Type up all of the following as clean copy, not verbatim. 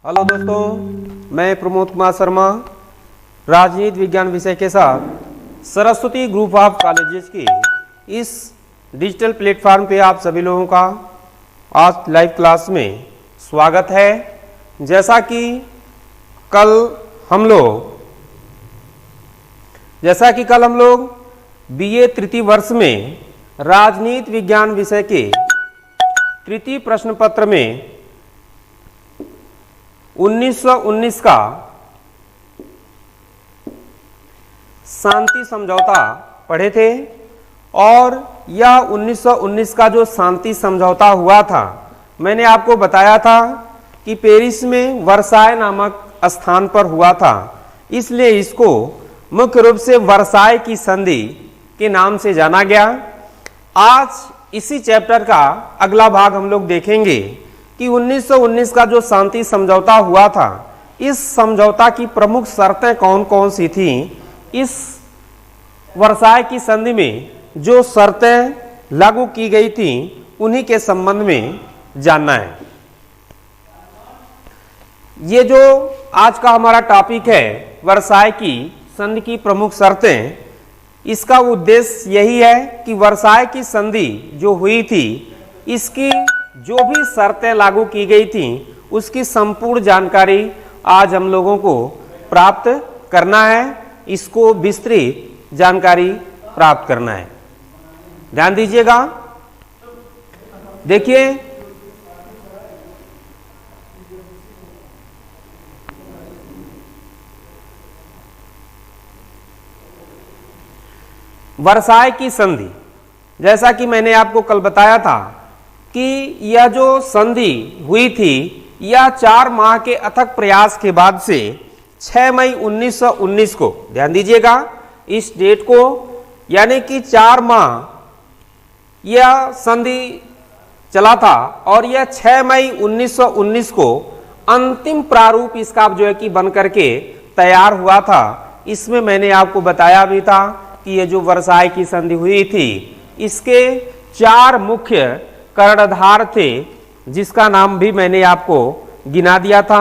Hello दोस्तों, मैं प्रमोद कुमार शर्मा राजनीति विज्ञान विषय के साथ सरस्वती ग्रुप ऑफ कॉलेजेस के इस डिजिटल प्लेटफॉर्म पे आप सभी लोगों का आज लाइव क्लास में स्वागत है। जैसा कि कल हम लोग बीए तृतीय वर्ष में राजनीति विज्ञान विषय के तृतीय प्रश्न पत्र में 1919 का शांति समझौता पढ़े थे और यह 1919 का जो शांति समझौता हुआ था, मैंने आपको बताया था कि पेरिस में वर्साय नामक स्थान पर हुआ था, इसलिए इसको मुख्य रूप से वर्साय की संधि के नाम से जाना गया। आज इसी चैप्टर का अगला भाग हम लोग देखेंगे कि 1919 का जो शांति समझौता हुआ था, इस समझौता की प्रमुख शर्तें कौन कौन सी थी। इस वर्साय की संधि में जो शर्तें लागू की गई थी उन्हीं के संबंध में जानना है। ये जो आज का हमारा टॉपिक है वर्साय की संधि की प्रमुख शर्तें, इसका उद्देश्य यही है कि वर्साय की संधि जो हुई थी, इसकी जो भी शर्तें लागू की गई थी उसकी संपूर्ण जानकारी आज हम लोगों को प्राप्त करना है, इसको विस्तृत जानकारी प्राप्त करना है। ध्यान दीजिएगा। देखिए, वर्साय की संधि, जैसा कि मैंने आपको कल बताया था कि यह जो संधि हुई थी, यह 4 माह के अथक प्रयास के बाद से 6 मई 1919 को, ध्यान दीजिएगा इस डेट को, यानी कि 4 माह यह संधि चला था और यह 6 मई 1919 को अंतिम प्रारूप इसका जो है कि बन करके तैयार हुआ था। इसमें मैंने आपको बताया भी था कि यह जो वर्साय की संधि हुई थी, इसके 4 मुख्य कर्णधार थे, जिसका नाम भी मैंने आपको गिना दिया था।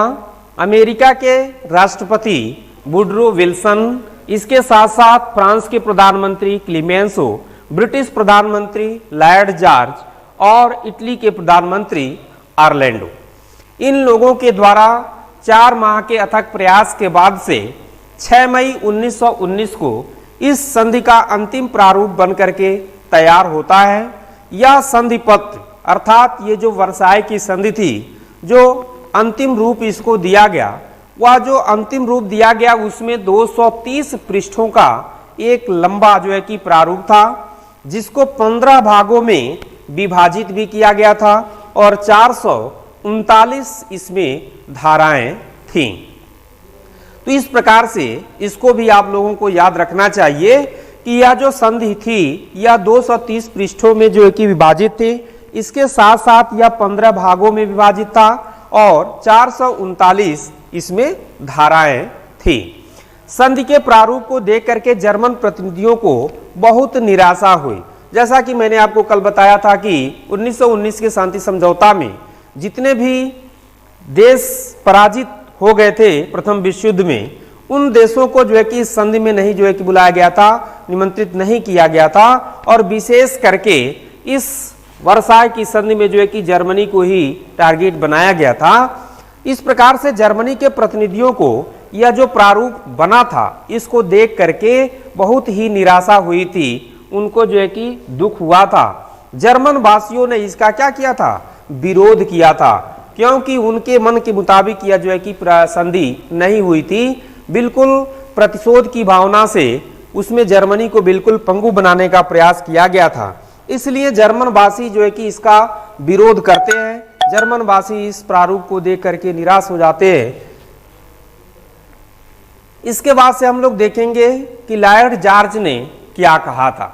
अमेरिका के राष्ट्रपति वुडरो विल्सन, इसके साथ साथ फ्रांस के प्रधानमंत्री क्लीमेंसो, ब्रिटिश प्रधानमंत्री लॉर्ड जॉर्ज और इटली के प्रधानमंत्री ऑरलैंडो। इन लोगों के द्वारा 4 माह के अथक प्रयास के बाद से 6 मई 1919 को इस संधि का अंतिम प्रारूप बन करके तैयार होता है। यह संधि पत्र अर्थात ये जो वर्साय की संधि थी, जो अंतिम रूप इसको दिया गया, वह जो अंतिम रूप दिया गया उसमें 230 पृष्ठों का एक लंबा जो है कि प्रारूप था, जिसको 15 भागों में विभाजित भी किया गया था और 439 इसमें धाराएं थीं। तो इस प्रकार से इसको भी आप लोगों को याद रखना चाहिए कि यह जो संधि थी यह 230 पृष्ठों में जो है कि विभाजित थी, इसके साथ साथ यह 15 भागों में विभाजित था और 439 इसमें धाराएं थी। संधि के प्रारूप को देख करके जर्मन प्रतिनिधियों को बहुत निराशा हुई। जैसा कि मैंने आपको कल बताया था कि 1919 के शांति समझौता में जितने भी देश पराजित हो गए थे प्रथम विश्व युद्ध में, उन देशों को जो है कि इस संधि में नहीं जो है कि बुलाया गया था, निमंत्रित नहीं किया गया था और विशेष करके इस वर्साय की संधि में जो है कि जर्मनी को ही टारगेट बनाया गया था। इस प्रकार से जर्मनी के प्रतिनिधियों को यह जो प्रारूप बना था, इसको देख करके बहुत ही निराशा हुई थी, उनको जो है कि दुख हुआ था। जर्मन वासियों ने इसका क्या किया था, विरोध किया था, क्योंकि उनके मन के मुताबिक यह जो है कि संधि नहीं हुई थी। बिल्कुल प्रतिशोध की भावना से उसमें जर्मनी को बिल्कुल पंगु बनाने का प्रयास किया गया था, इसलिए जर्मन वासी जो है कि इसका विरोध करते हैं। जर्मन वासी इस प्रारूप को देख करके निराश हो जाते हैं। इसके बाद से हम लोग देखेंगे कि लॉर्ड जॉर्ज ने क्या कहा था।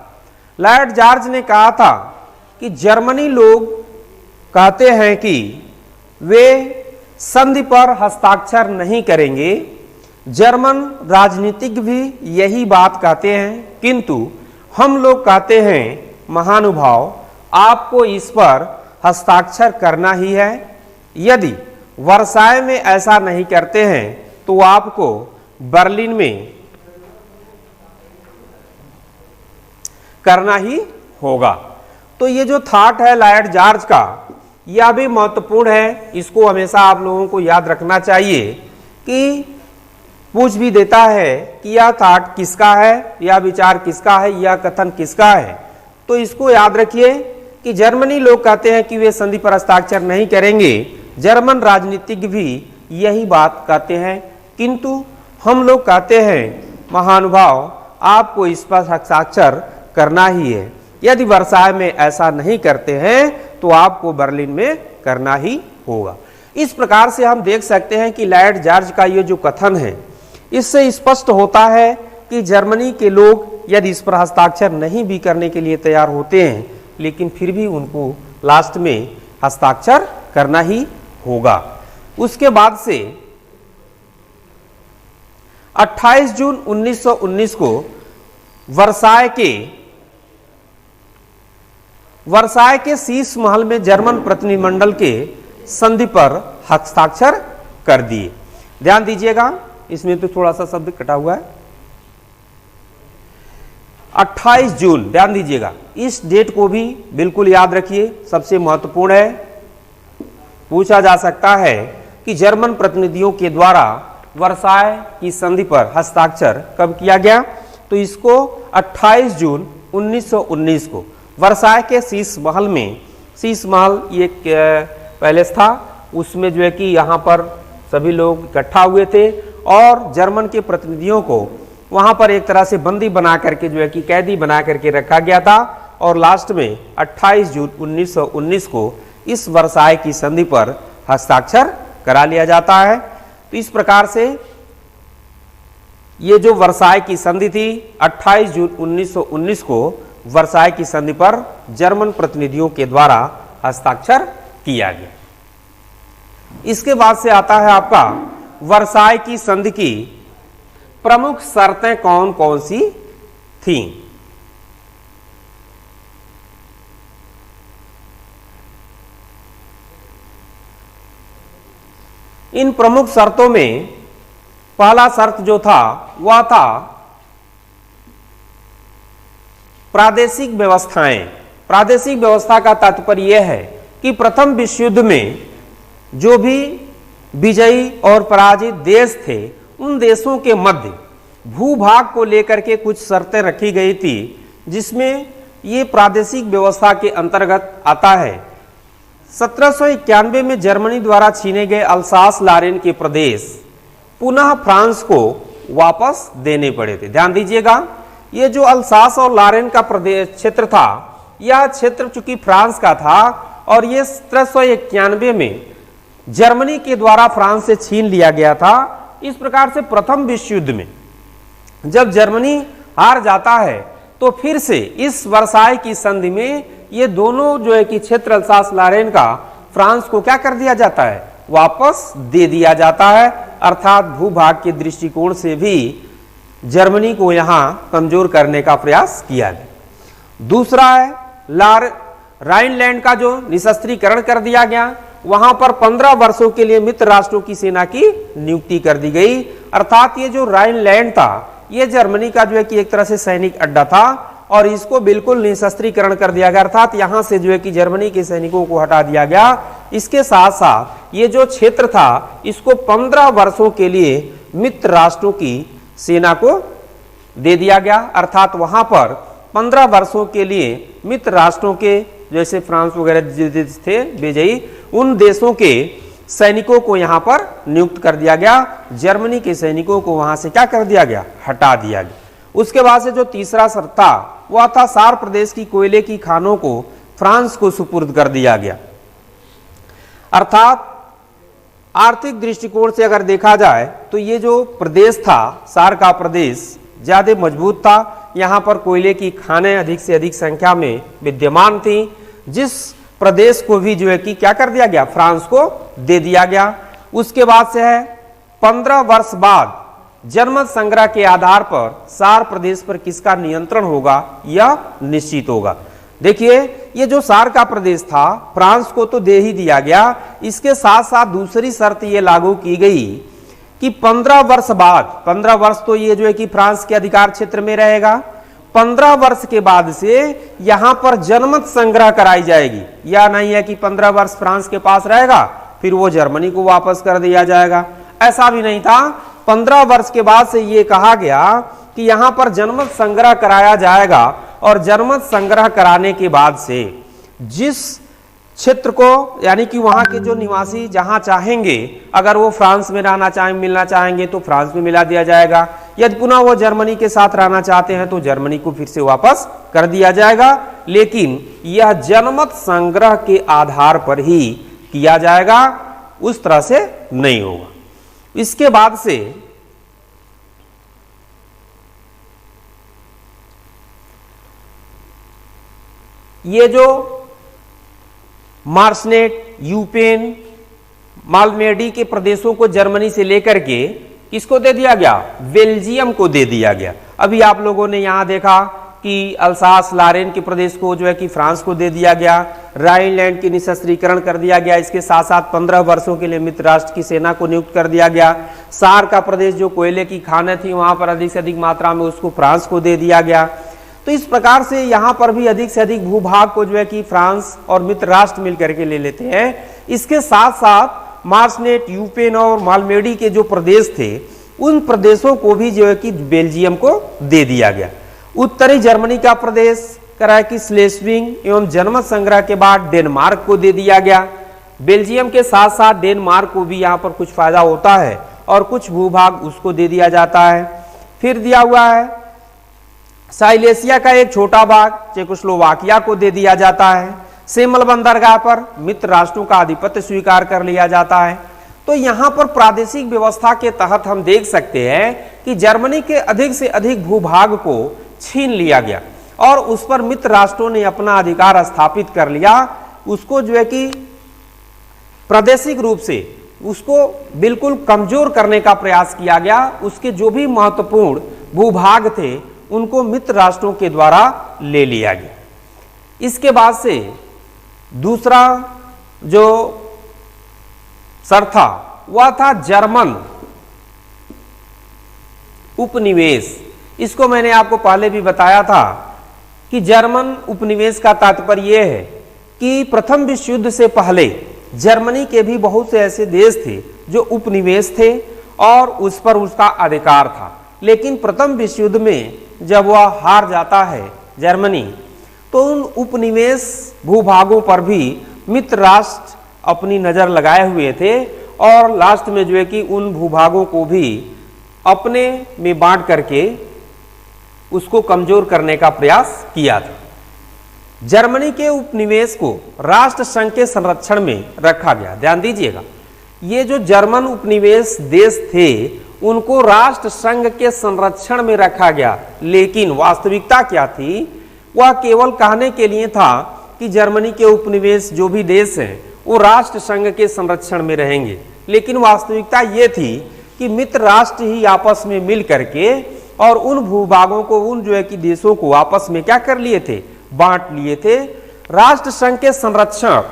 लॉर्ड जॉर्ज ने कहा था कि जर्मनी लोग कहते हैं कि वे संधि पर हस्ताक्षर नहीं करेंगे। जर्मन राजनीतिज्ञ भी यही बात कहते हैं, किंतु हम लोग कहते हैं महानुभाव, आपको इस पर हस्ताक्षर करना ही है। यदि वर्साय में ऐसा नहीं करते हैं तो आपको बर्लिन में करना ही होगा। तो ये जो थॉट है लॉयड जॉर्ज का, यह भी महत्वपूर्ण है, इसको हमेशा आप लोगों को याद रखना चाहिए कि पूछ भी देता है कि यह थॉट किसका है, यह विचार किसका है, यह कथन किसका है। तो इसको याद रखिए कि जर्मनी लोग कहते हैं कि वे संधि पर हस्ताक्षर नहीं करेंगे, जर्मन राजनीतिज्ञ भी यही बात कहते हैं, किंतु हम लोग कहते हैं महानुभाव आपको इस पर हस्ताक्षर करना ही है। यदि वर्साय में ऐसा नहीं करते हैं तो आपको बर्लिन में करना ही होगा। इस प्रकार से हम देख सकते हैं कि लॉयड जॉर्ज का ये जो कथन है, इससे स्पष्ट होता है कि जर्मनी के लोग यदि इस पर हस्ताक्षर नहीं भी करने के लिए तैयार होते हैं, लेकिन फिर भी उनको लास्ट में हस्ताक्षर करना ही होगा। उसके बाद से 28 जून 1919 को वर्साय के शीश महल में जर्मन प्रतिनिधिमंडल के संधि पर हस्ताक्षर कर दिए। ध्यान दीजिएगा, इसमें तो थोड़ा सा शब्द कटा हुआ है। 28 जून, ध्यान दीजिएगा, इस डेट को भी बिल्कुल याद रखिए, सबसे महत्वपूर्ण है। पूछा जा सकता है कि जर्मन प्रतिनिधियों के द्वारा वर्साय की संधि पर हस्ताक्षर कब किया गया, तो इसको 28 जून 1919 को वर्साय के शीश महल में, शीश महल ये पैलेस था, उसमें जो है कि यहाँ पर सभी लोग इकट्ठा हुए थे और जर्मन के प्रतिनिधियों को वहाँ पर एक तरह से बंदी बना करके जो है कि कैदी बना करके रखा गया था और लास्ट में 28 जून 1919 को इस वर्साय की संधि पर हस्ताक्षर करा लिया जाता है। तो इस प्रकार से ये जो वर्साय की संधि थी 28 जून 1919 को वर्साय की संधि पर जर्मन प्रतिनिधियों के द्वारा हस्ताक्षर किया गया। इसके बाद से आता है आपका वर्साय की संधि की प्रमुख शर्तें कौन कौन सी थी। इन प्रमुख शर्तों में पहला शर्त जो था वह था प्रादेशिक व्यवस्थाएं। प्रादेशिक व्यवस्था का तात्पर्य यह है कि प्रथम विश्व युद्ध में जो भी विजयी और पराजित देश थे उन देशों के मध्य भूभाग को लेकर के कुछ शर्तें रखी गई थी, जिसमें ये प्रादेशिक व्यवस्था के अंतर्गत आता है। 1791 में जर्मनी द्वारा छीने गए अल्सास लारेन के प्रदेश पुनः फ्रांस को वापस देने पड़े थे। ध्यान दीजिएगा, ये जो अल्सास और लारेन का प्रदेश क्षेत्र था, यह क्षेत्र चूंकि फ्रांस का था और ये 1791 में जर्मनी के द्वारा फ्रांस से छीन लिया गया था। इस प्रकार से प्रथम विश्व युद्ध में जब जर्मनी हार जाता है तो फिर से इस वर्साय की संधि में ये दोनों जो है कि क्षेत्र अल्सास लारेन का फ्रांस को क्या कर दिया जाता है, वापस दे दिया जाता है। अर्थात भूभाग के दृष्टिकोण से भी जर्मनी को यहां कमजोर करने का प्रयास किया गया। दूसरा है राइनलैंड का जो निशस्त्रीकरण कर दिया गया, वहां पर 15 वर्षों के लिए मित्र राष्ट्रों की सेना की नियुक्ति कर दी गई। अर्थात ये जो राइनलैंड था ये जर्मनी का जो है कि एक तरह से सैनिक अड्डा था और इसको बिल्कुल निशस्त्रीकरण कर दिया गया। अर्थात यहां से जो है कि जर्मनी के सैनिकों को हटा दिया गया। इसके साथ साथ ये जो क्षेत्र था इसको 15 वर्षों के लिए मित्र राष्ट्रों की सेना को दे दिया गया। अर्थात वहां पर 15 वर्षों के लिए मित्र राष्ट्रों के जैसे फ्रांस वगैरह थे विजयी, उन देशों के सैनिकों को यहां पर नियुक्त कर दिया गया। जर्मनी के सैनिकों को वहां से क्या कर दिया गया, हटा दिया गया। उसके बाद से जो तीसरा शर्त था वह था सार प्रदेश की कोयले की खानों को फ्रांस को सुपुर्द कर दिया गया। अर्थात आर्थिक दृष्टिकोण से अगर देखा जाए तो ये जो प्रदेश था सार का प्रदेश ज्यादा मजबूत था। यहाँ पर कोयले की खानें अधिक से अधिक संख्या में विद्यमान थी, जिस प्रदेश को भी जो है कि क्या कर दिया गया, फ्रांस को दे दिया गया। उसके बाद से है 15 वर्ष बाद जनमत संग्रह के आधार पर सार प्रदेश पर किसका नियंत्रण होगा यह निश्चित होगा। देखिए ये जो सार का प्रदेश था फ्रांस को तो दे ही दिया गया, इसके साथ साथ दूसरी शर्त ये लागू की गई कि 15 वर्ष बाद, 15 वर्ष तो ये जो है कि फ्रांस के अधिकार क्षेत्र में रहेगा, 15 वर्ष के बाद से यहां पर जनमत संग्रह कराई जाएगी। या नहीं है कि 15 वर्ष फ्रांस के पास रहेगा फिर वो जर्मनी को वापस कर दिया जाएगा, ऐसा भी नहीं था। 15 वर्ष के बाद से ये कहा गया कि यहां पर जनमत संग्रह कराया जाएगा और जनमत संग्रह कराने के बाद से जिस क्षेत्र को यानी कि वहां के जो निवासी जहां चाहेंगे, अगर वो फ्रांस में रहना चाहें, मिलना चाहेंगे तो फ्रांस में मिला दिया जाएगा, यदि पुनः वो जर्मनी के साथ रहना चाहते हैं तो जर्मनी को फिर से वापस कर दिया जाएगा। लेकिन यह जनमत संग्रह के आधार पर ही किया जाएगा, उस तरह से नहीं होगा। इसके बाद से ये जो मार्सनेट, यूपेन, मालमेडी के प्रदेशों को जर्मनी से लेकर के किसको दे दिया गया? बेल्जियम को दे दिया गया। अभी आप लोगों ने यहां देखा कि अल्सास लारेन के प्रदेश को जो है कि फ्रांस को दे दिया गया, राइनलैंड की निशस्त्रीकरण कर दिया गया, इसके साथ साथ 15 वर्षों के लिए मित्र राष्ट्र की सेना को नियुक्त कर दिया गया। सार का प्रदेश जो कोयले की खानें थी वहां पर अधिक से अधिक मात्रा में उसको फ्रांस को दे दिया गया। तो इस प्रकार से यहाँ पर भी अधिक से अधिक भूभाग को जो है कि फ्रांस और मित्र राष्ट्र मिलकर के ले लेते हैं। इसके साथ साथ मार्सनेट, यूपेन और मालमेडी के जो प्रदेश थे उन प्रदेशों को भी जो है कि बेल्जियम को दे दिया गया। उत्तरी जर्मनी का प्रदेश कराया कि स्लेस्विंग एवं जनमत संग्रह के बाद डेनमार्क को दे दिया गया। बेल्जियम के साथ साथ डेनमार्क को भी यहाँ पर कुछ फायदा होता है और कुछ भूभाग उसको दे दिया जाता है। फिर दिया हुआ है साइलेशिया का एक छोटा भाग चेकोस्लोवाकिया को दे दिया जाता है। सेमल बंदरगाह पर मित्र राष्ट्रों का आधिपत्य स्वीकार कर लिया जाता है। तो यहाँ पर प्रादेशिक व्यवस्था के तहत हम देख सकते हैं कि जर्मनी के अधिक से अधिक भूभाग को छीन लिया गया और उस पर मित्र राष्ट्रों ने अपना अधिकार स्थापित कर लिया। उसको जो है कि प्रादेशिक रूप से उसको बिल्कुल कमजोर करने का प्रयास किया गया। उसके जो भी महत्वपूर्ण भूभाग थे उनको मित्र राष्ट्रों के द्वारा ले लिया गया। इसके बाद से दूसरा जो शर्त था वह था जर्मन उपनिवेश। इसको मैंने आपको पहले भी बताया था कि जर्मन उपनिवेश का तात्पर्य यह है कि प्रथम विश्व युद्ध से पहले जर्मनी के भी बहुत से ऐसे देश थे जो उपनिवेश थे और उस पर उसका अधिकार था। लेकिन प्रथम विश्व युद्ध में जब वह हार जाता है जर्मनी, तो उन उपनिवेश भूभागों पर भी मित्र राष्ट्र अपनी नजर लगाए हुए थे और लास्ट में जो है कि उन भूभागों को भी अपने में बांट करके उसको कमजोर करने का प्रयास किया था। जर्मनी के उपनिवेश को राष्ट्र संघ के संरक्षण में रखा गया। ध्यान दीजिएगा, ये जो जर्मन उपनिवेश देश थे उनको राष्ट्र संघ के संरक्षण में रखा गया। लेकिन वास्तविकता क्या थी? वह केवल कहने के लिए था कि जर्मनी के उपनिवेश जो भी देश हैं वो राष्ट्र संघ के संरक्षण में रहेंगे। लेकिन वास्तविकता ये थी कि मित्र राष्ट्र ही आपस में मिल करके और उन भूभागों को, उन जो है कि देशों को आपस में क्या कर लिए थे? बांट लिए थे। राष्ट्र संघ के संरक्षक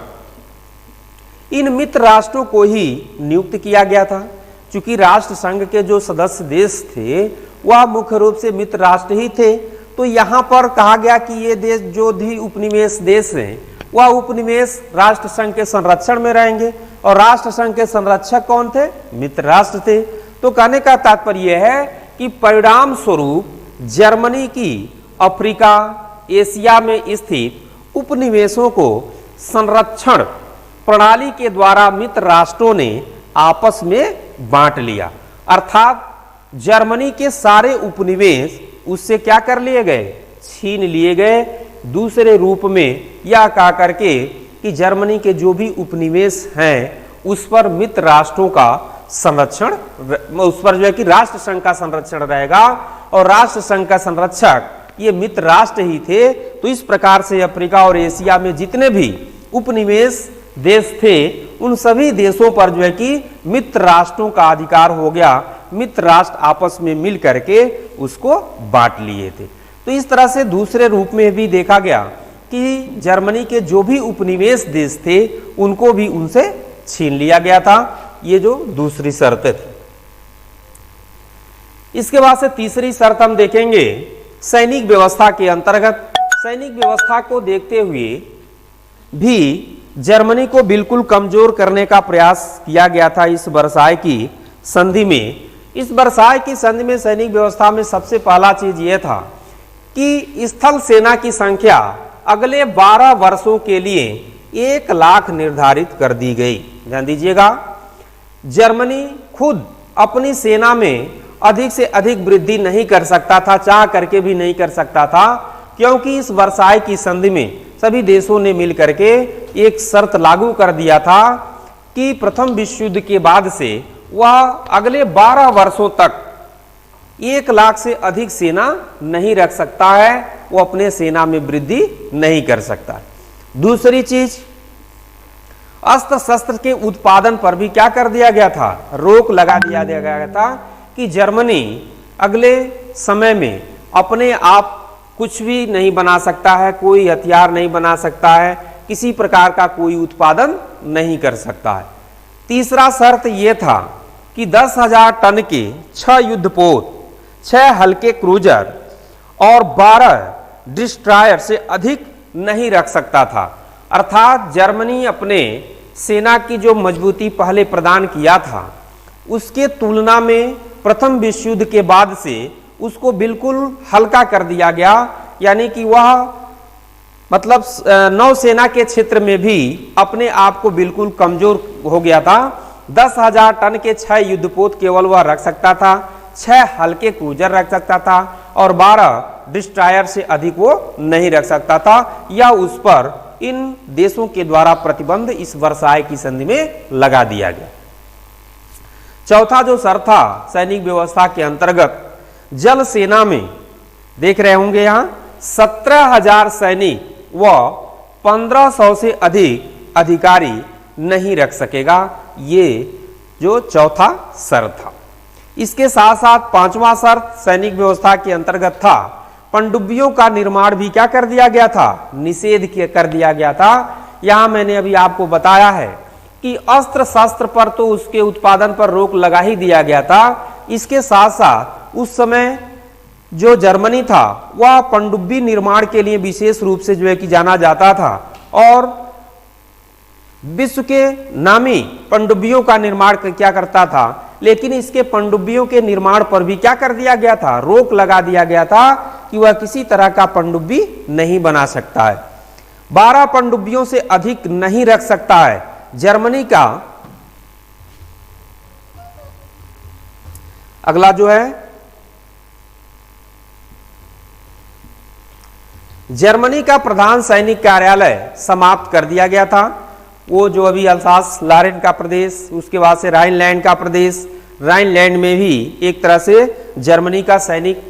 इन मित्र राष्ट्रों को ही नियुक्त किया गया था। चूंकि राष्ट्र संघ के जो सदस्य देश थे वह मुख्य रूप से मित्र राष्ट्र ही थे, तो यहां पर कहा गया कि ये देश जो भी उपनिवेश देश हैं वह उपनिवेश राष्ट्र संघ के संरक्षण में रहेंगे और राष्ट्र संघ के संरक्षक कौन थे? मित्र राष्ट्र थे। तो कहने का तात्पर्य है कि परिणाम स्वरूप जर्मनी की अफ्रीका, एशिया में स्थित उपनिवेशों को संरक्षण प्रणाली के द्वारा मित्र राष्ट्रों ने आपस में बांट लिया। अर्थात जर्मनी के सारे उपनिवेश उससे क्या कर लिए गए? छीन लिए गए। दूसरे रूप में यह कहा करके कि जर्मनी के जो भी उपनिवेश हैं उस पर मित्र राष्ट्रों का संरक्षण, उस पर जो है कि राष्ट्र संघ का संरक्षण रहेगा और राष्ट्र संघ का संरक्षक ये मित्र राष्ट्र ही थे। तो इस प्रकार से अफ्रीका और एशिया में जितने भी उपनिवेश देश थे उन सभी देशों पर जो है कि मित्र राष्ट्रों का अधिकार हो गया। मित्र राष्ट्र आपस में मिल करके उसको बांट लिए थे। तो इस तरह से दूसरे रूप में भी देखा गया कि जर्मनी के जो भी उपनिवेश देश थे उनको भी उनसे छीन लिया गया था। ये जो दूसरी शर्त थी। इसके बाद से तीसरी शर्त हम देखेंगे सैनिक व्यवस्था के अंतर्गत। सैनिक व्यवस्था को देखते हुए भी जर्मनी को बिल्कुल कमजोर करने का प्रयास किया गया था इस वर्साय की संधि में। इस वर्साय की संधि में सैनिक व्यवस्था में सबसे पहला चीज यह था कि स्थल सेना की संख्या अगले 12 वर्षों के लिए 1 लाख निर्धारित कर दी गई। ध्यान दीजिएगा, जर्मनी खुद अपनी सेना में अधिक से अधिक वृद्धि नहीं कर सकता था, चाह करके भी नहीं कर सकता था, क्योंकि इस वर्साय की संधि में सभी देशों ने मिलकर के एक शर्त लागू कर दिया था कि प्रथम विश्व युद्ध के बाद से वह अगले 12 वर्षों तक 1 लाख से अधिक सेना नहीं रख सकता है, वो अपने सेना में वृद्धि नहीं कर सकता। दूसरी चीज, अस्त्र शस्त्र के उत्पादन पर भी क्या कर दिया गया था, रोक लगा दिया गया था कि जर्मनी अगले समय में अपने आप कुछ भी नहीं बना सकता है, कोई हथियार नहीं बना सकता है, किसी प्रकार का कोई उत्पादन नहीं कर सकता है। तीसरा शर्त यह था कि 10,000 टन के 6 युद्धपोत, 6 हल्के क्रूजर और 12 डिस्ट्रॉयर से अधिक नहीं रख सकता था। अर्थात जर्मनी अपने सेना की जो मजबूती पहले प्रदान किया था उसके तुलना में प्रथम विश्व युद्ध के बाद से उसको बिल्कुल हल्का कर दिया गया, यानी कि वह मतलब नौसेना के क्षेत्र में भी अपने आप को बिल्कुल कमजोर हो गया था। 10,000 टन के 6 युद्धपोत केवल वह रख सकता था, 6 हल्के क्रूजर रख सकता था और 12 डिस्ट्रॉयर से अधिक वो नहीं रख सकता था, या उस पर इन देशों के द्वारा प्रतिबंध इस वर्साय की संधि में लगा दिया गया। चौथा जो शर्त था सैनिक व्यवस्था के अंतर्गत, जल सेना में देख रहे होंगे यहां 17,000 सैनिक व 1,500 से अधिक अधिकारी नहीं रख सकेगा। ये जो चौथा शर्त था। इसके साथ साथ पांचवा शर्त सैनिक व्यवस्था के अंतर्गत था, पनडुब्बियों का निर्माण भी क्या कर दिया गया था, निषेध कर दिया गया था। यहां मैंने अभी आपको बताया है कि अस्त्र शस्त्र पर तो उसके उत्पादन पर रोक लगा ही दिया गया था। इसके साथ साथ उस समय जो जर्मनी था वह पनडुब्बी निर्माण के लिए विशेष रूप से जो है कि जाना जाता था और विश्व के नामी पनडुब्बियों का निर्माण क्या करता था, लेकिन इसके पनडुब्बियों के निर्माण पर भी क्या कर दिया गया था, रोक लगा दिया गया था कि वह किसी तरह का पनडुब्बी नहीं बना सकता है। 12 पनडुब्बियों से अधिक नहीं रख सकता है। जर्मनी का अगला जो है, जर्मनी का प्रधान सैनिक कार्यालय समाप्त कर दिया गया था। वो जो अभी अल्सास लारेन का प्रदेश, उसके बाद से राइनलैंड का प्रदेश, राइनलैंड में भी एक तरह से जर्मनी का सैनिक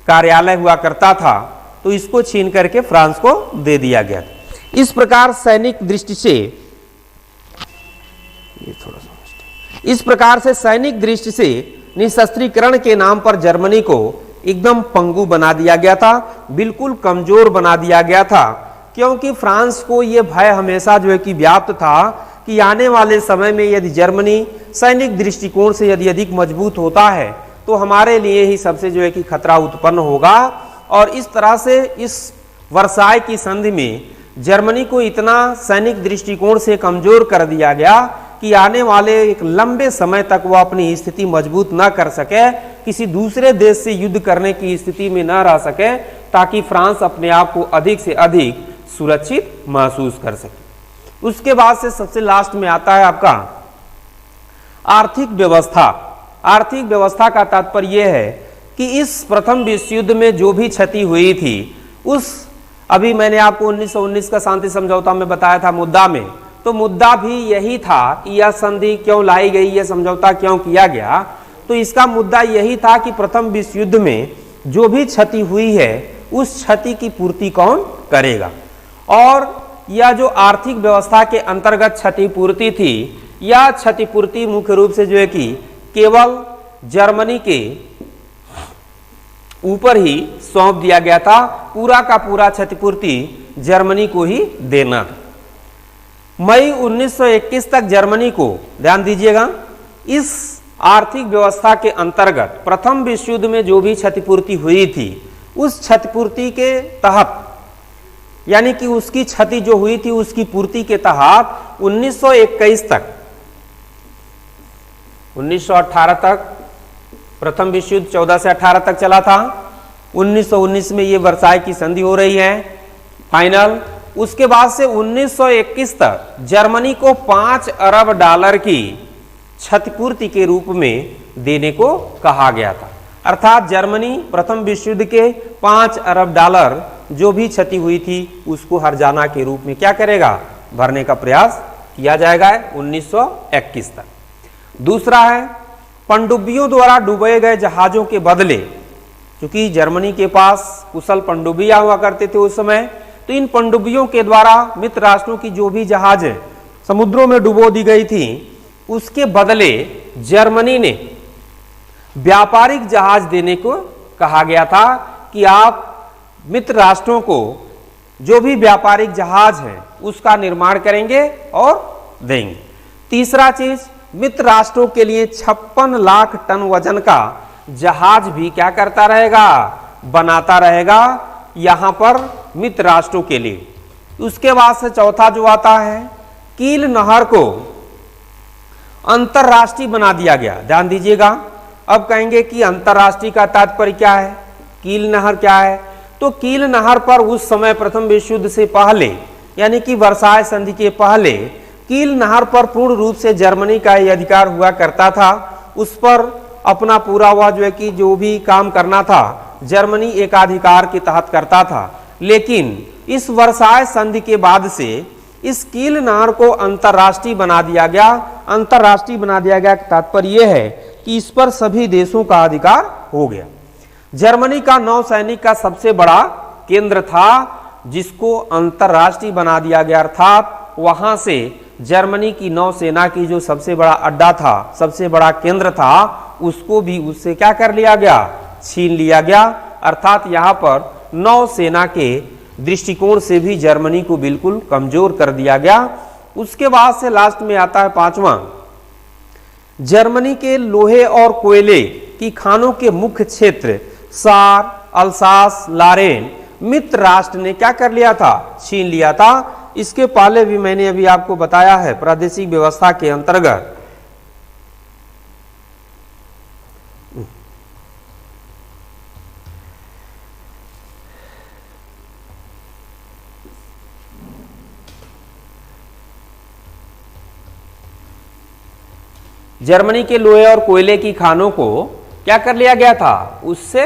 कार्यालय हुआ करता था, तो इसको छीन करके फ्रांस को दे दिया गया। इस प्रकार सैनिक दृष्टि से सैनिक दृष्टि से निशस्त्रीकरण के नाम पर जर्मनी को एकदम पंगु बना दिया गया था, बिल्कुल कमजोर बना दिया गया था, क्योंकि फ्रांस को यह भय हमेशा जो है कि व्याप्त था कि आने वाले समय में यदि जर्मनी सैनिक दृष्टिकोण से यदि अधिक मजबूत होता है तो हमारे लिए ही सबसे जो है कि खतरा उत्पन्न होगा। और इस तरह से इस वर्साय की संधि में जर्मनी को इतना सैनिक दृष्टिकोण से कमजोर कर दिया गया कि आने वाले एक लंबे समय तक वह अपनी स्थिति मजबूत न कर सके, किसी दूसरे देश से युद्ध करने की स्थिति में न रह सके, ताकि फ्रांस अपने आप को अधिक से अधिक सुरक्षित महसूस कर सके। उसके बाद से सबसे लास्ट में आता है आपका आर्थिक व्यवस्था। आर्थिक व्यवस्था का तात्पर्य यह है कि इस प्रथम विश्व युद्ध में जो भी क्षति हुई थी, उस अभी मैंने आपको 1919 का शांति समझौता में बताया था मुद्दा में, तो मुद्दा भी यही था कि यह संधि क्यों लाई गई, यह समझौता क्यों किया गया। तो इसका मुद्दा यही था कि प्रथम विश्व युद्ध में जो भी क्षति हुई है उस क्षति की पूर्ति कौन करेगा। और यह जो आर्थिक व्यवस्था के अंतर्गत क्षतिपूर्ति थी, यह क्षतिपूर्ति मुख्य रूप से जो है कि केवल जर्मनी के ऊपर ही सौंप दिया गया था। पूरा का पूरा क्षतिपूर्ति जर्मनी को ही देना था। मई 1921 तक जर्मनी को, ध्यान दीजिएगा, इस आर्थिक व्यवस्था के अंतर्गत प्रथम विश्व युद्ध में जो भी क्षतिपूर्ति हुई थी उस क्षतिपूर्ति के तहत, यानी कि उसकी क्षति जो हुई थी उसकी पूर्ति के तहत 1921 तक, 1918 तक प्रथम विश्व युद्ध 14 से 18 तक चला था। 1919 में ये वर्साई की संधि हो रही है फाइनल। उसके बाद से 1921 तक जर्मनी को 5 अरब डॉलर की क्षतिपूर्ति के रूप में देने को कहा गया था। अर्थात जर्मनी प्रथम विश्व युद्ध के 5 अरब डॉलर जो भी क्षति हुई थी उसको हर्जाना के रूप में क्या करेगा, भरने का प्रयास किया जाएगा 1921 तक। दूसरा है पनडुब्बियों द्वारा डुबोए गए जहाजों के बदले, क्योंकि जर्मनी के पास कुशल पनडुब्बियां हुआ करते थे उस समय, तो इन पनडुब्बियों के द्वारा मित्र राष्ट्रों की जो भी जहाज समुद्रों में डुबो दी गई थी उसके बदले जर्मनी ने व्यापारिक जहाज देने को कहा गया था कि आप मित्र राष्ट्रों को जो भी व्यापारिक जहाज है उसका निर्माण करेंगे और देंगे। तीसरा चीज, मित्र राष्ट्रों के लिए 56 लाख टन वजन का जहाज भी क्या करता रहेगा, बनाता रहेगा यहां पर मित्र राष्ट्रों के लिए। उसके बाद से चौथा जो आता है, कील नहर को अंतरराष्ट्रीय बना दिया गया। ध्यान दीजिएगा, अब कहेंगे कि अंतरराष्ट्रीय का तात्पर्य क्या है, कील नहर क्या है, तो कील नहर पर उस समय प्रथम विश्व युद्ध से पहले, यानी कि वर्साय संधि के पहले, कील नहर पर पूर्ण रूप से जर्मनी का ही अधिकार हुआ करता था। उस पर अपना पूरा हुआ जो है कि जो भी काम करना था जर्मनी एकाधिकार के तहत करता था। लेकिन इस वर्साय संधि के बाद से इस कील नहर को अंतरराष्ट्रीय बना दिया गया। अंतरराष्ट्रीय बना दिया गया का तात्पर्य यह है कि इस पर सभी देशों का अधिकार हो गया। जर्मनी का नौसैनिक का सबसे बड़ा केंद्र था जिसको अंतरराष्ट्रीय बना दिया गया, अर्थात वहां से जर्मनी की नौसेना की जो सबसे बड़ा अड्डा था, सबसे बड़ा केंद्र था, उसको भी उससे क्या कर लिया गया, छीन लिया गया। अर्थात यहाँ पर नौसेना के दृष्टिकोण से भी जर्मनी को बिल्कुल कमजोर कर दिया गया। उसके बाद से लास्ट में आता है पांचवा, जर्मनी के लोहे और कोयले की खानों के मुख्य क्षेत्र सार, अल्सास, लारेन मित्र राष्ट्र ने क्या कर लिया था, छीन लिया था। इसके पहले भी मैंने अभी आपको बताया है प्रादेशिक व्यवस्था के अंतर्गत जर्मनी के लोहे और कोयले की खानों को क्या कर लिया गया था, उससे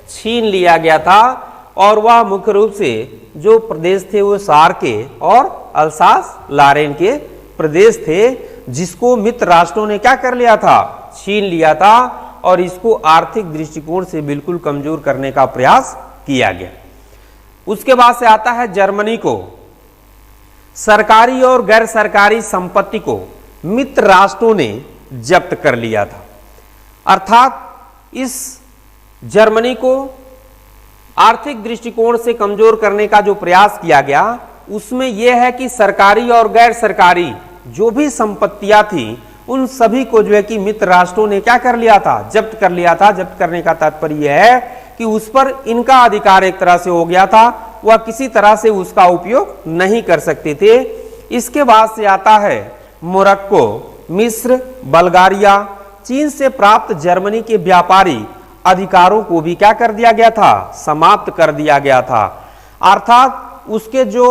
छीन लिया गया था। और वह मुख्य रूप से जो प्रदेश थे वो सार के और अल्सास लारेन के प्रदेश थे, जिसको मित्र राष्ट्रों ने क्या कर लिया था, छीन लिया था और इसको आर्थिक दृष्टिकोण से बिल्कुल कमजोर करने का प्रयास किया गया। उसके बाद से आता है जर्मनी को सरकारी और गैर सरकारी संपत्ति को मित्र राष्ट्रों ने जब्त कर लिया था। अर्थात इस जर्मनी को आर्थिक दृष्टिकोण से कमजोर करने का जो प्रयास किया गया उसमें यह है कि सरकारी और गैर सरकारी जो भी संपत्तियां थी उन सभी को जो है कि मित्र राष्ट्रों ने क्या कर लिया था, जब्त कर लिया था। जब्त करने का तात्पर्य यह है कि उस पर इनका अधिकार एक तरह से हो गया था, वह किसी तरह से उसका उपयोग नहीं कर सकते थे। इसके बाद से आता है मोरक्को, मिस्र, बल्गारिया, चीन से प्राप्त जर्मनी के व्यापारी अधिकारों को भी क्या कर दिया गया था, समाप्त कर दिया गया था। अर्थात उसके जो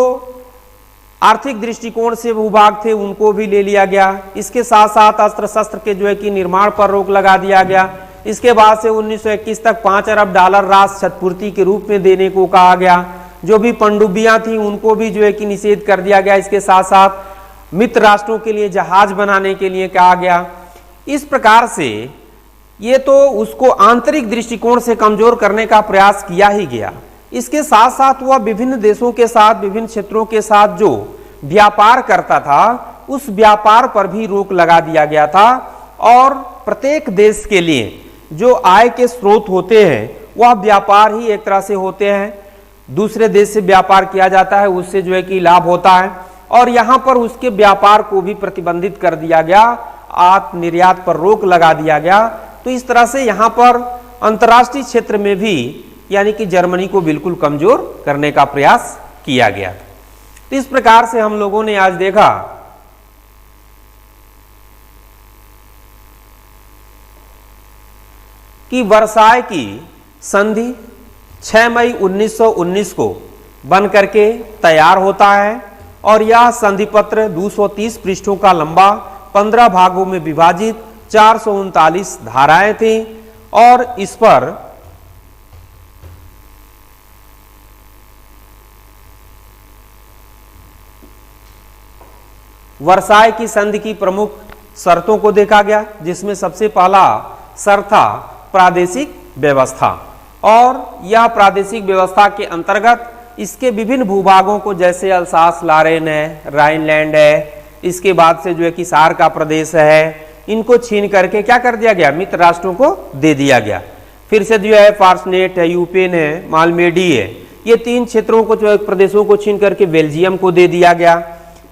आर्थिक दृष्टिकोण से भूभाग थे उनको भी ले लिया गया। इसके साथ साथ अस्त्र शस्त्र के जो है कि निर्माण पर रोक लगा दिया गया। इसके बाद से 1921 तक 5 अरब डॉलर राशि क्षतिपूर्ति के रूप में देने को कहा गया। जो भी पनडुब्बियां थी उनको भी जो है कि निषेध कर दिया गया। इसके साथ साथ मित्र राष्ट्रों के लिए जहाज बनाने के लिए कहा गया। इस प्रकार से ये तो उसको आंतरिक दृष्टिकोण से कमजोर करने का प्रयास किया ही गया। इसके साथ साथ वह विभिन्न देशों के साथ, विभिन्न क्षेत्रों के साथ जो व्यापार करता था उस व्यापार पर भी रोक लगा दिया गया था। और प्रत्येक देश के लिए जो आय के स्रोत होते हैं वह व्यापार ही एक तरह से होते हैं। दूसरे देश से व्यापार किया जाता है उससे जो है कि लाभ होता है, और यहाँ पर उसके व्यापार को भी प्रतिबंधित कर दिया गया, आयात निर्यात पर रोक लगा दिया गया। तो इस तरह से यहाँ पर अंतर्राष्ट्रीय क्षेत्र में भी यानी कि जर्मनी को बिल्कुल कमजोर करने का प्रयास किया गया। तो इस प्रकार से हम लोगों ने आज देखा कि वर्साय की संधि 6 मई 1919 को बन करके तैयार होता है, और यह संधि पत्र 230 पृष्ठों का लंबा, 15 भागों में विभाजित, 439 धाराएं थी, और इस पर वर्साय की संधि की प्रमुख शर्तों को देखा गया, जिसमें सबसे पहला शर्त था प्रादेशिक व्यवस्था, और यह प्रादेशिक व्यवस्था के अंतर्गत इसके विभिन्न भूभागों को, जैसे अल्सास लारेन है, राइनलैंड है, इसके बाद से जो है कि सार का प्रदेश है, इनको छीन करके क्या कर दिया गया, मित्र राष्ट्रों को दे दिया गया। फिर से जो है फार्सनेट है, यूपेन है, मालमेडी है, ये 3 क्षेत्रों को जो है प्रदेशों को छीन करके बेल्जियम को दे दिया गया।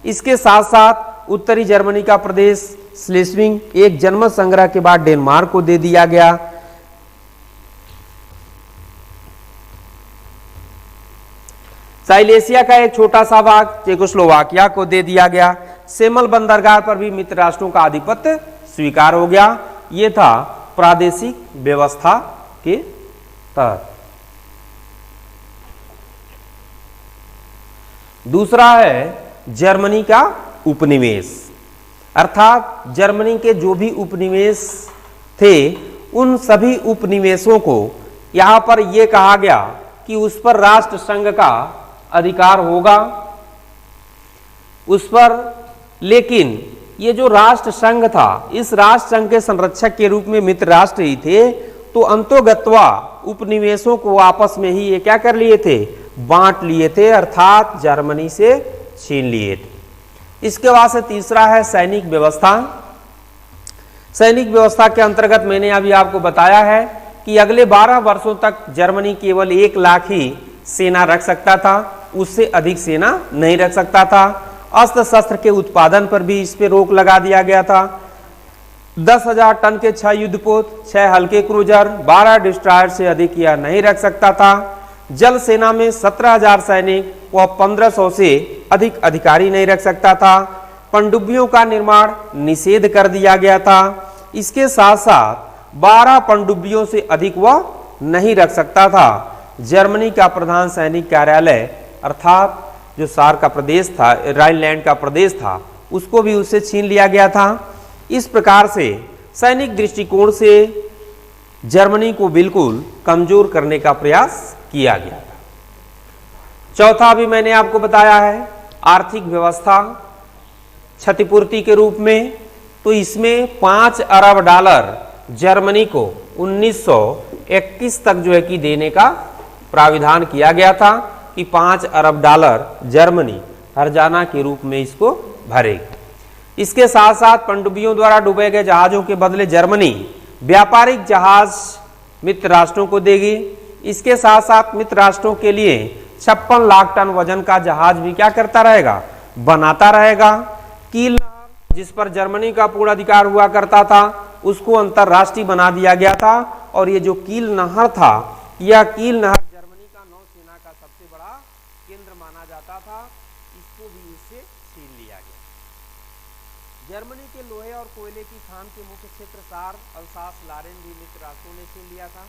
इसके साथ साथ उत्तरी जर्मनी का प्रदेश स्लेस्विंग एक जनमत संग्रह के बाद डेनमार्क को दे दिया गया। साइलेशिया का एक छोटा सा भाग चेकोस्लोवाकिया को दे दिया गया। सेमल बंदरगाह पर भी मित्र राष्ट्रों का आधिपत्य स्वीकार हो गया। ये था प्रादेशिक व्यवस्था के तहत। दूसरा है जर्मनी का उपनिवेश, अर्थात जर्मनी के जो भी उपनिवेश थे उन सभी उपनिवेशों को यहां पर यह कहा गया कि उस पर राष्ट्र संघ का अधिकार होगा उस पर। लेकिन ये जो राष्ट्र संघ था, इस राष्ट्र संघ के संरक्षक के रूप में मित्र राष्ट्र ही थे, तो अंतोगत्वा उपनिवेशों को आपस में ही ये क्या कर लिए थे, बांट लिए थे, अर्थात जर्मनी से छीन लिए थे। इसके बाद से तीसरा है सैनिक व्यवस्था। सैनिक व्यवस्था के अंतर्गत मैंने अभी आपको बताया है कि अगले 12 वर्षों तक जर्मनी केवल 1 लाख ही सेना रख सकता था, उससे अधिक सेना नहीं रख सकता था। अस्त्र शस्त्र के उत्पादन पर भी इस पे रोक लगा दिया गया था। 10,000 टन के 6 युद्धपोत, 6 हल्के क्रूजर, 12 डिस्ट्रॉयर से अधिक यह नहीं रख सकता था। जल सेना में 17,000 सैनिक व 1500 से अधिक अधिकारी नहीं रख सकता था। पनडुब्बियों का निर्माण निषेध कर दिया गया था। इसके साथ साथ 12 पनडुब्बियों से अधिक वह नहीं रख सकता था। जर्मनी का प्रधान सैनिक कार्यालय अर्थात जो सार का प्रदेश था, राइनलैंड का प्रदेश था, उसको भी उससे छीन लिया गया था। इस प्रकार से सैनिक दृष्टिकोण से जर्मनी को बिल्कुल कमजोर करने का प्रयास किया गया था। चौथा भी मैंने आपको बताया है आर्थिक व्यवस्था क्षतिपूर्ति के रूप में, तो इसमें 5 अरब डॉलर जर्मनी को 1921 तक जो है कि देने का प्राविधान किया गया था कि 5 अरब डॉलर जर्मनी हर्जाना के रूप में इसको भरेगी। इसके साथ साथ पनडुब्बियों द्वारा डूबे गए जहाजों के बदले जर्मनी व्यापारिक जहाज मित्र राष्ट्रों को देगी। इसके साथ साथ मित्र राष्ट्रों के लिए 56 लाख टन वजन का जहाज भी क्या करता रहेगा, बनाता रहेगा। कील नहर जिस पर जर्मनी का पूर्ण अधिकार हुआ करता था, उसको अंतरराष्ट्रीय बना दिया गया था, और ये जो कील नहर था, यह कील नहर जर्मनी का नौसेना का सबसे बड़ा केंद्र माना जाता था। इसको भी इससे छीन लिया गया। जर्मनी के लोहे और कोयले की खान के मुख्य क्षेत्र सार, अल्सास, लारेन भी मित्र राष्ट्रों ने छीन लिया था।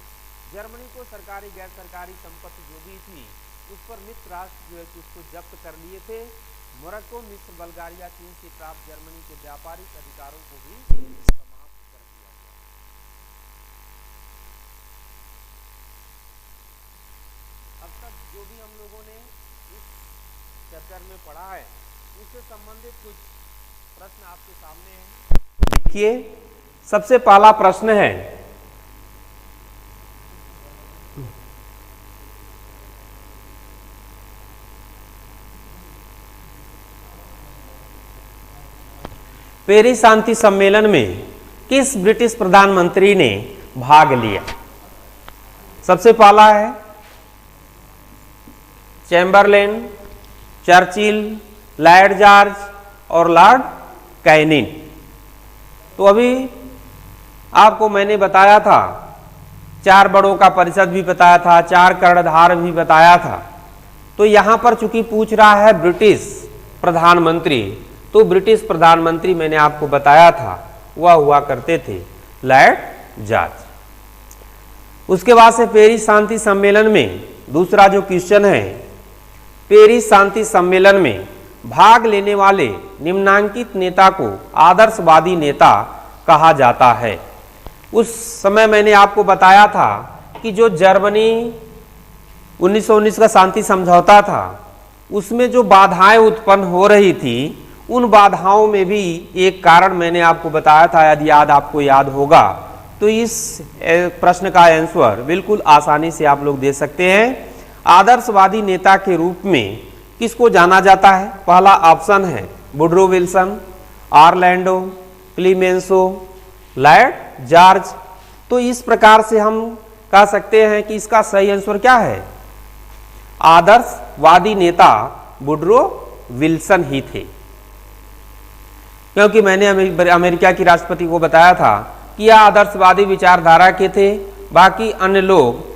जर्मनी को सरकारी गैर सरकारी संपत्ति जो भी थी उस पर मित्र राष्ट्र जो है कि उसको जब्त कर लिए थे। मोरक्को, मिस्र, बल्गारिया, चीन से प्राप्त जर्मनी के व्यापारिक अधिकारों को भी समाप्त कर दिया गया। अब तक जो भी हम लोगों ने इस चैप्टर में पढ़ा है उससे संबंधित कुछ प्रश्न आपके सामने हैं। देखिए, सबसे पहला प्रश्न है, पेरिस शांति सम्मेलन में किस ब्रिटिश प्रधानमंत्री ने भाग लिया? सबसे पहला है चैम्बरलेन, चर्चिल, लॉर्ड जॉर्ज और लॉर्ड कैनिंग। तो अभी आपको मैंने बताया था, चार बड़ों का परिषद भी बताया था, चार कर्णधार भी बताया था। तो यहां पर चूंकि पूछ रहा है ब्रिटिश प्रधानमंत्री, तो ब्रिटिश प्रधानमंत्री मैंने आपको बताया था वह हुआ करते थे लॉर्ड जॉर्ज। उसके बाद से पेरिस शांति सम्मेलन में दूसरा जो क्वेश्चन है, पेरिस शांति सम्मेलन में भाग लेने वाले निम्नांकित नेता को आदर्शवादी नेता कहा जाता है। उस समय मैंने आपको बताया था कि जो जर्मनी 1919 का शांति समझौता था, उसमें जो बाधाएं उत्पन्न हो रही थी, उन बाधाओं में भी एक कारण मैंने आपको बताया था, यदि आपको याद होगा तो इस प्रश्न का आंसर बिल्कुल आसानी से आप लोग दे सकते हैं। आदर्शवादी नेता के रूप में किसको जाना जाता है? पहला ऑप्शन है Woodrow Wilson, Orlando, Clemenceau, Lord George. तो इस प्रकार से हम कह सकते हैं कि इसका सही आंसर क्या है? आदर्शवादी नेता वुडरो विल्सन ही थे, क्योंकि मैंने अमेरिका की राष्ट्रपति को बताया था कि यह आदर्शवादी विचारधारा के थे, बाकी अन्य लोग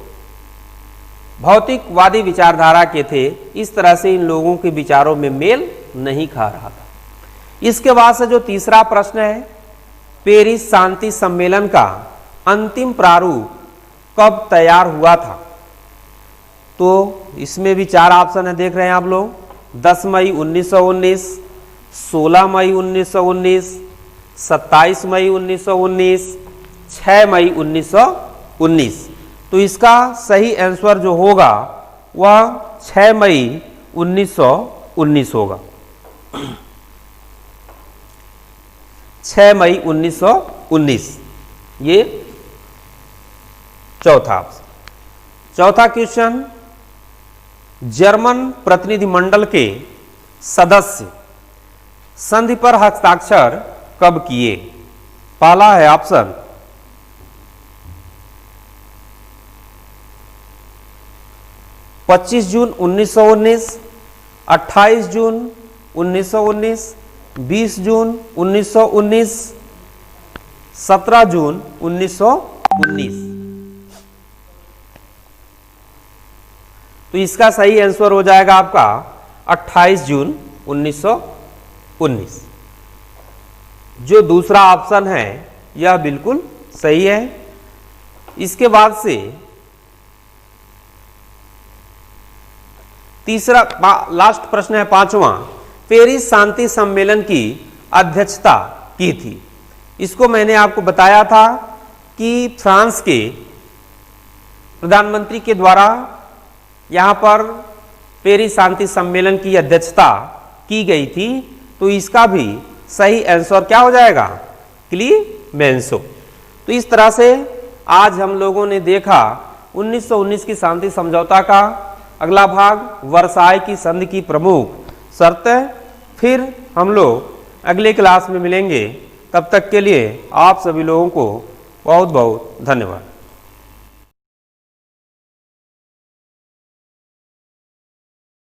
भौतिकवादी विचारधारा के थे। इस तरह से इन लोगों के विचारों में मेल नहीं खा रहा था। इसके बाद से जो तीसरा प्रश्न है, पेरिस शांति सम्मेलन का अंतिम प्रारूप कब तैयार हुआ था? तो इसमें भी चार ऑप्शन है, देख रहे हैं आप लोग। 10 मई 1919, 16 मई 1919, 27 मई 1919, 6 मई 1919। तो इसका सही आंसर जो होगा वह 6 मई 1919 होगा। 6 मई 1919 ये चौथा क्वेश्चन, जर्मन प्रतिनिधिमंडल के सदस्य संधि पर हस्ताक्षर कब किए? पहला है ऑप्शन 25 जून 1919, 28 जून 1919, 20 जून 1919, 17 जून 1919। तो इसका सही आंसर हो जाएगा आपका 28 जून 1919। जो दूसरा ऑप्शन है यह बिल्कुल सही है। इसके बाद से तीसरा लास्ट प्रश्न है, पांचवा, पेरिस शांति सम्मेलन की अध्यक्षता की थी। इसको मैंने आपको बताया था कि फ्रांस के प्रधानमंत्री के द्वारा यहाँ पर पेरिस शांति सम्मेलन की अध्यक्षता की गई थी। तो इसका भी सही आंसर क्या हो जाएगा? क्लीमेंसो। तो इस तरह से आज हम लोगों ने देखा 1919 की शांति समझौता का अगला भाग, वर्साय की संधि की प्रमुख शर्तें। फिर हम लोग अगले क्लास में मिलेंगे। तब तक के लिए आप सभी लोगों को बहुत बहुत धन्यवाद।